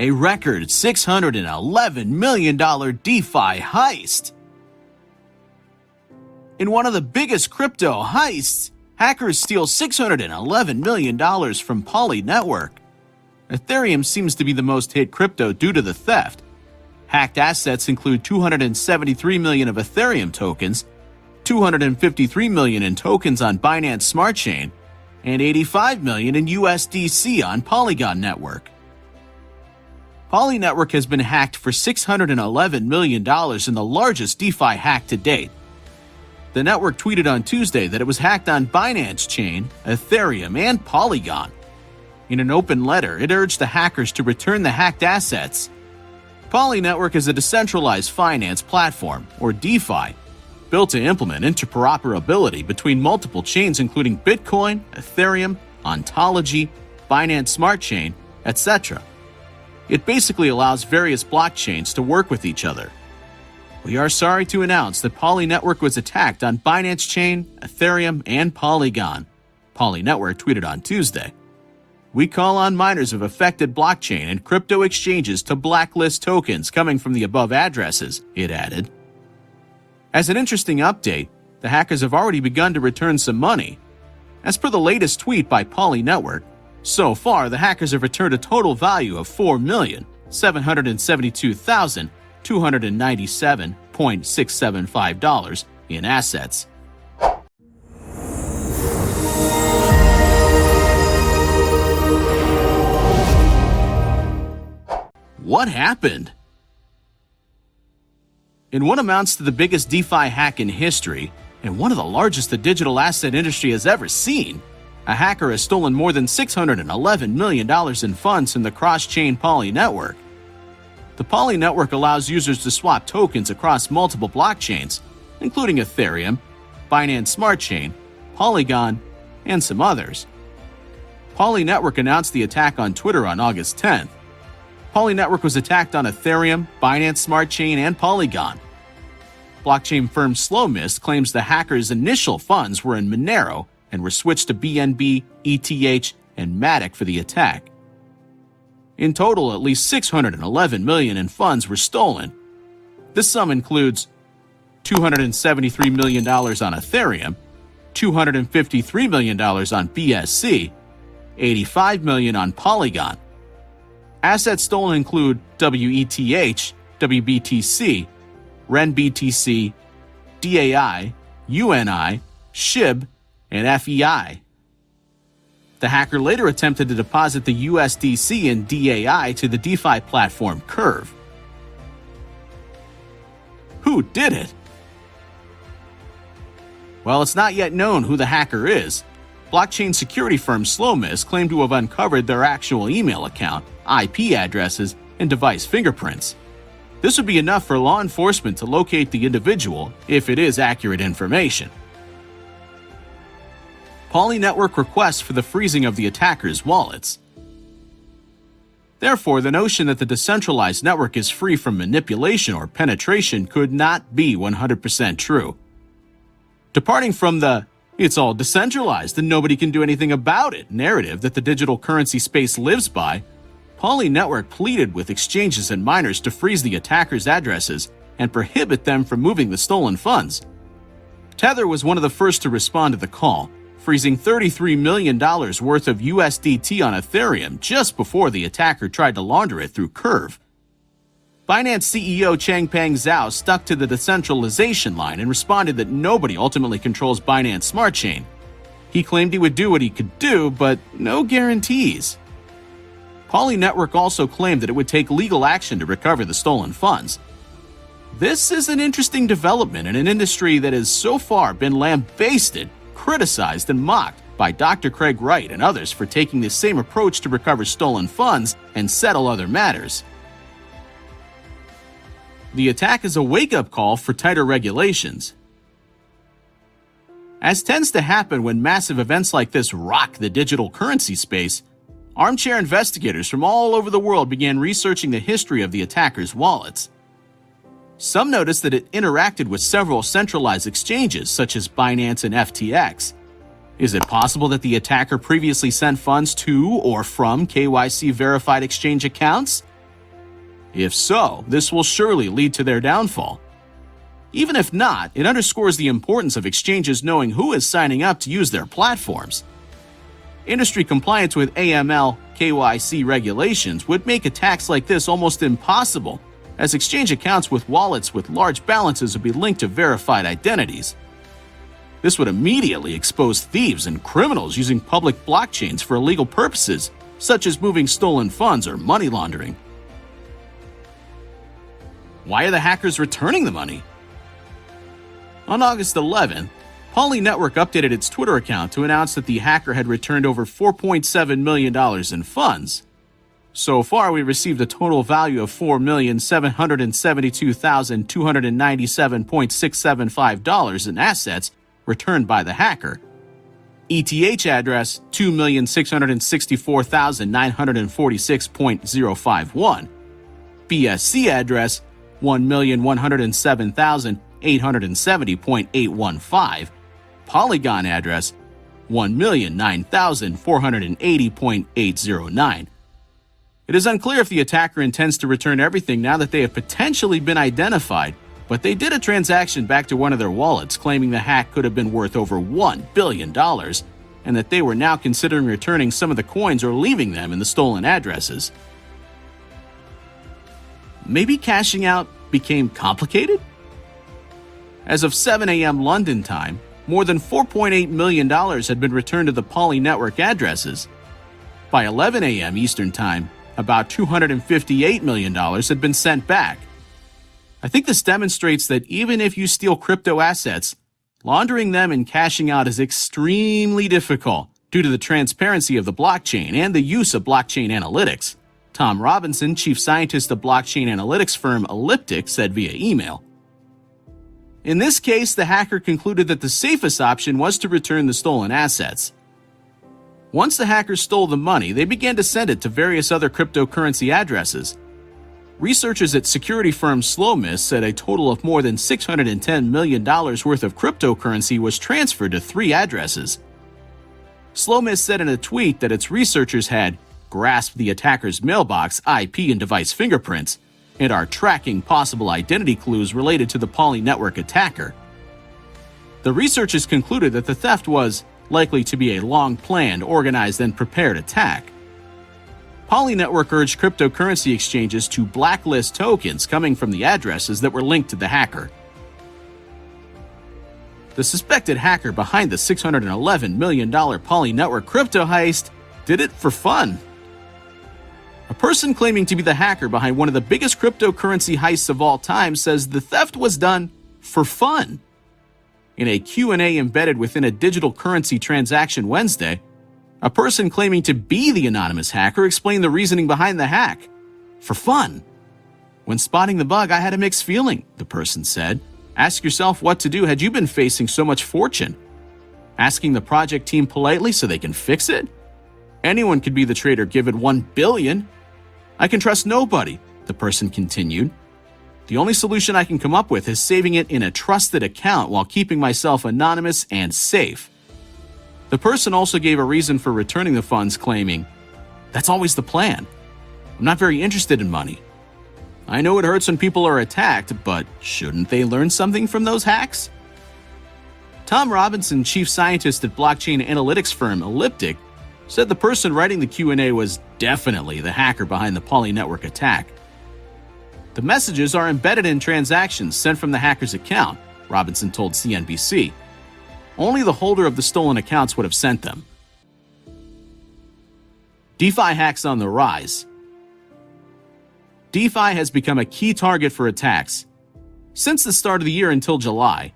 a record $611 million DeFi heist. In one of the biggest crypto heists, hackers steal $611 million from polynetwork. Ethereum seems to be the most hit crypto due to the theft. Hacked assets include 273 million of Ethereum tokens, 253 million in tokens on Binance Smart Chain, and 85 million in USDC on Polygon network. Polynetwork has been hacked for $611 million in the largest DeFi hack to date. The network tweeted on Tuesday that it was hacked on Binance Chain, Ethereum, and Polygon. In an open letter, it urged the hackers to return the hacked assets. Polynetwork is a decentralized finance platform, or DeFi, built to implement interoperability between multiple chains including Bitcoin, Ethereum, Ontology, Binance Smart Chain, etc. It basically allows various blockchains to work with each other. We are sorry to announce that Polynetwork was attacked on Binance Chain, Ethereum, and Polygon, Polynetwork tweeted on Tuesday. We call on miners of affected blockchain and crypto exchanges to blacklist tokens coming from the above addresses, it added. As an interesting update, the hackers have already begun to return some money. As per the latest tweet by Polynetwork, so far the hackers have returned a total value of $4,772,297.675 in assets. What happened? In what amounts to the biggest DeFi hack in history, and one of the largest the digital asset industry has ever seen, a hacker has stolen more than $611 million in funds in the cross-chain Poly network. The Poly network allows users to swap tokens across multiple blockchains, including Ethereum, Binance Smart Chain, Polygon, and some others. Poly network announced the attack on Twitter on August 10th. Polynetwork was attacked on Ethereum, Binance Smart Chain, and Polygon. Blockchain firm Slowmist claims the hackers' initial funds were in Monero and were switched to BNB, ETH, and Matic for the attack. In total, at least $611 million in funds were stolen. This sum includes $273 million on Ethereum, $253 million on BSC, $85 million on Polygon. Assets stolen include WETH, WBTC, RenBTC, DAI, UNI, SHIB, and FEI. The hacker later attempted to deposit the USDC and DAI to the DeFi platform Curve. Who did it? While it's not yet known who the hacker is, blockchain security firm Slowmist claimed to have uncovered their actual email account, IP addresses, and device fingerprints. This would be enough for law enforcement to locate the individual if it is accurate information. Polynetwork requests for the freezing of the attackers' wallets. Therefore, the notion that the decentralized network is free from manipulation or penetration could not be 100% true. Departing from the "it's all decentralized and nobody can do anything about it" narrative that the digital currency space lives by, Polynetwork pleaded with exchanges and miners to freeze the attackers' addresses and prohibit them from moving the stolen funds. Tether was one of the first to respond to the call, freezing $33 million worth of USDT on Ethereum just before the attacker tried to launder it through Curve. Binance CEO Changpeng Zhao stuck to the decentralization line and responded that nobody ultimately controls Binance Smart Chain. He claimed he would do what he could do, but no guarantees. Polynetwork also claimed that it would take legal action to recover the stolen funds. This is an interesting development in an industry that has so far been lambasted, criticized, and mocked by Dr. Craig Wright and others for taking the same approach to recover stolen funds and settle other matters. The attack is a wake-up call for tighter regulations. As tends to happen when massive events like this rock the digital currency space, armchair investigators from all over the world began researching the history of the attackers' wallets. Some noticed that it interacted with several centralized exchanges such as Binance and FTX. Is it possible that the attacker previously sent funds to or from KYC-verified exchange accounts? If so, this will surely lead to their downfall. Even if not, it underscores the importance of exchanges knowing who is signing up to use their platforms. Industry compliance with AML, KYC regulations would make attacks like this almost impossible, as exchange accounts with wallets with large balances would be linked to verified identities. This would immediately expose thieves and criminals using public blockchains for illegal purposes, such as moving stolen funds or money laundering. Why are the hackers returning the money? On August 11th, Polynetwork updated its Twitter account to announce that the hacker had returned over $4.7 million in funds. So far, we received a total value of $4,772,297.675 in assets returned by the hacker. ETH address $2,664,946.051. BSC address $1,107,870.815. Polygon address $1,009,480.809. It is unclear if the attacker intends to return everything now that they have potentially been identified, but they did a transaction back to one of their wallets claiming the hack could have been worth over $1 billion, and that they were now considering returning some of the coins or leaving them in the stolen addresses. Maybe cashing out became complicated? As of 7 a.m. London time, more than $4.8 million had been returned to the Polynetwork addresses. By 11 a.m. Eastern Time, about $258 million had been sent back. I think this demonstrates that even if you steal crypto assets, laundering them and cashing out is extremely difficult due to the transparency of the blockchain and the use of blockchain analytics. Tom Robinson, chief scientist of blockchain analytics firm Elliptic, said via email. In this case, the hacker concluded that the safest option was to return the stolen assets. Once the hackers stole the money, they began to send it to various other cryptocurrency addresses. Researchers at security firm Slowmist said a total of more than $610 million worth of cryptocurrency was transferred to 3 addresses. Slowmist said in a tweet that its researchers had grasped the attacker's mailbox, IP, and device fingerprints, and are tracking possible identity clues related to the Polynetwork attacker. The researchers concluded that the theft was likely to be a long-planned, organized, and prepared attack. Polynetwork urged cryptocurrency exchanges to blacklist tokens coming from the addresses that were linked to the hacker. The suspected hacker behind the $611 million Polynetwork crypto heist did it for fun. A person claiming to be the hacker behind one of the biggest cryptocurrency heists of all time says the theft was done for fun. In a Q&A embedded within a digital currency transaction Wednesday, a person claiming to be the anonymous hacker explained the reasoning behind the hack. For fun. When spotting the bug, I had a mixed feeling, the person said. Ask yourself what to do had you been facing so much fortune. Asking the project team politely so they can fix it? Anyone could be the traitor given $1 billion. I can trust nobody, the person continued. The only solution I can come up with is saving it in a trusted account while keeping myself anonymous and safe. The person also gave a reason for returning the funds, claiming, "That's always the plan. I'm not very interested in money. I know it hurts when people are attacked, but shouldn't they learn something from those hacks?" Tom Robinson, chief scientist at blockchain analytics firm Elliptic, said the person writing the Q&A was definitely the hacker behind the Polynetwork attack. The messages are embedded in transactions sent from the hacker's account, Robinson told CNBC. Only the holder of the stolen accounts would have sent them. DeFi hacks on the rise. DeFi has become a key target for attacks. Since the start of the year until July,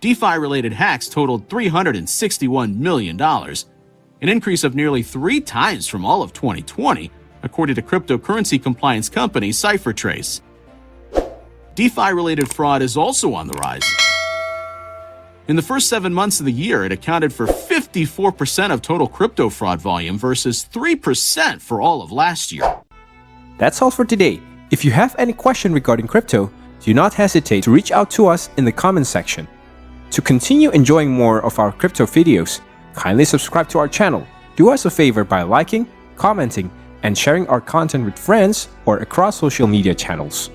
DeFi-related hacks totaled $361 million, an increase of nearly 3 times from all of 2020, according to cryptocurrency compliance company CipherTrace. DeFi-related fraud is also on the rise. In the first 7 months of the year, it accounted for 54% of total crypto fraud volume versus 3% for all of last year. That's all for today. If you have any question regarding crypto, do not hesitate to reach out to us in the comments section. To continue enjoying more of our crypto videos, kindly subscribe to our channel. Do us a favor by liking, commenting, and sharing our content with friends or across social media channels.